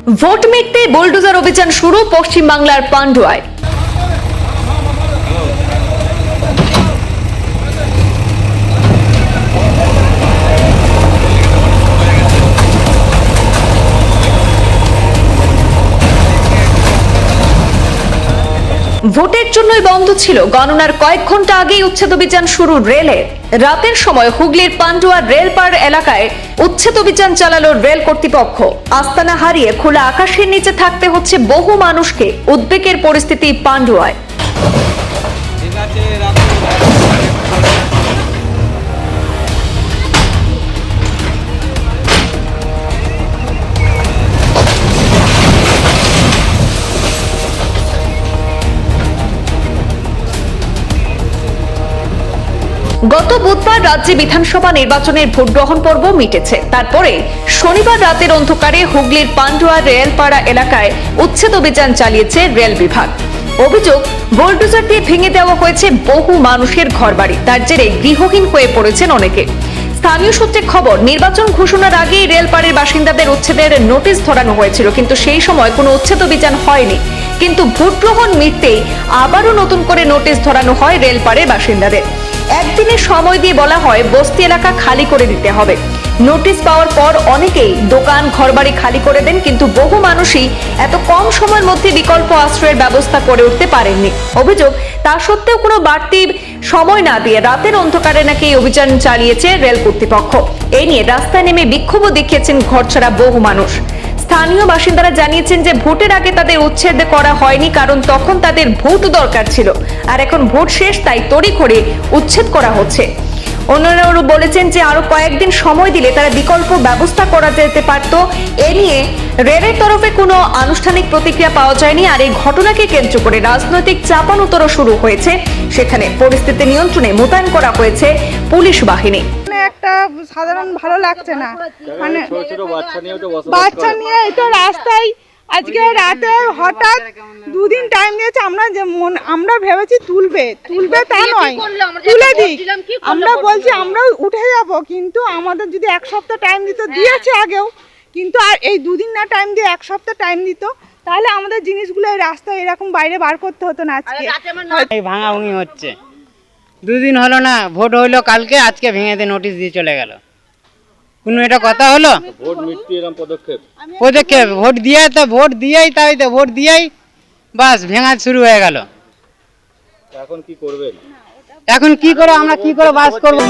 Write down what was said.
Vote মিটতে bulldozer অভিযান শুরু পশ্চিমবাংলার পান্ডুয়ায়। ভোটের জন্যই বন্ধ ছিল গণনার কয়েক ঘন্টা আগেই উচ্ছেদ অভিযান শুরু রেলের। রাতের সময় হুগলির পান্ডুয়া রেলপাড় এলাকায় উচ্ছেদ অভিযান চালালো রেল কর্তৃপক্ষ। আস্তানা হারিয়ে খোলা আকাশের নিচে থাকতে হচ্ছে বহু মানুষকে। উদ্বেগের পরিস্থিতি পান্ডুয়ায়। গত বুধবার রাজ্যে বিধানসভা নির্বাচনের ভোট গ্রহণ পর্ব মিটেছে। তারপরে শনিবার রাতের অন্ধকারে হুগলির পান্ডুয়া রেলপাড়া এলাকায় উচ্ছেদ অভিযান চালিয়েছে রেল বিভাগ। অভিযোগ, বুলডোজার দিয়ে ভেঙে দেওয়া হয়েছে বহু মানুষের ঘরবাড়ি। তার জেরে গৃহহীন হয়ে পড়েছেন অনেকে। স্থানীয় সূত্রে খবর, নির্বাচন ঘোষণার আগেই রেলপাড়ের বাসিন্দাদের উচ্ছেদের নোটিশ ধরানো হয়েছিল, কিন্তু সেই সময় কোনো উচ্ছেদ অভিযান হয়নি। কিন্তু ভোট গ্রহণ মিটতেই আবারও নতুন করে নোটিশ ধরানো হয় রেলপাড়ের বাসিন্দাদের। একদিনের সময় দিয়ে বলা হয় বস্তি এলাকা খালি করে দিতে হবে। নোটিশ পাওয়ার পর অনেকেই দোকান ঘরবাড়ি খালি করে দেন, কিন্তু বহু মানুষই এত কম সময়ের মধ্যে বিকল্প আশ্রয়ের ব্যবস্থা করে উঠতে পারেননি। অভিযোগ, তা সত্ত্বেও কোনো বাড়তি সময় না দিয়ে রাতের অন্ধকারে নাকি এই অভিযান চালিয়েছে রেল কর্তৃপক্ষ। এই নিয়ে রাস্তায় নেমে বিক্ষোভও দেখিয়েছেন ঘরছাড়া বহু মানুষ। স্থানীয় বাসিন্দারা জানিয়েছেন যে ভোটের আগে তাদের উচ্ছেদ করা হয়নি, কারণ তখন তাদের ভোট দরকার ছিল। আর এখন ভোট শেষ, তাই তড়িঘড়ি উচ্ছেদ করা হচ্ছে। অন্যরাও বলেছেন যে আরো কয়েকদিন সময় দিলে তারা বিকল্প ব্যবস্থা করা যেতে পারত। এ নিয়ে রেলের তরফে কোনো আনুষ্ঠানিক প্রতিক্রিয়া পাওয়া যায়নি। আর এই ঘটনাকে কেন্দ্র করে রাজনৈতিক চাপানোতর শুরু হয়েছে। সেখানে পরিস্থিতি নিয়ন্ত্রণে মোতায়েন করা হয়েছে পুলিশ বাহিনী। একটা সাধারণ ভালো লাগছে না, মানে বাচ্চা নিয়ে এটা রাস্তায় আজকে রাতে হঠাৎ দুদিন টাইম দিয়েছে। আমরা ভেবেছি তুলবে তা নয়, তুলে দিই। আমরা বলছি আমরা উঠে যাব, কিন্তু আমাদের যদি এক সপ্তাহ টাইম দিত, দিয়েছে আগেও, কিন্তু আর এই দুদিন না টাইম দিয়ে এক সপ্তাহ টাইম দিত, তাহলে আমাদের জিনিসগুলো এই রাস্তায় এরকম বাইরে বার করতে হতো না। আজকে ভাঙাভাঙি হচ্ছে, দুদিন হলো না, ভোট হইলো কালকে, আজকে ভেঙে দিয়ে নোটিশ দিয়ে চলে গেল। কোনো এটা কথা হলো? ভোট মিটতে এরকম পদক্ষেপ ভোট দিয়েই তাই তো ভোট দিয়েই বাস ভেঙা শুরু হয়ে গেল। এখন কি করবেন? এখন কি করে আমরা কি করে বাস করবো?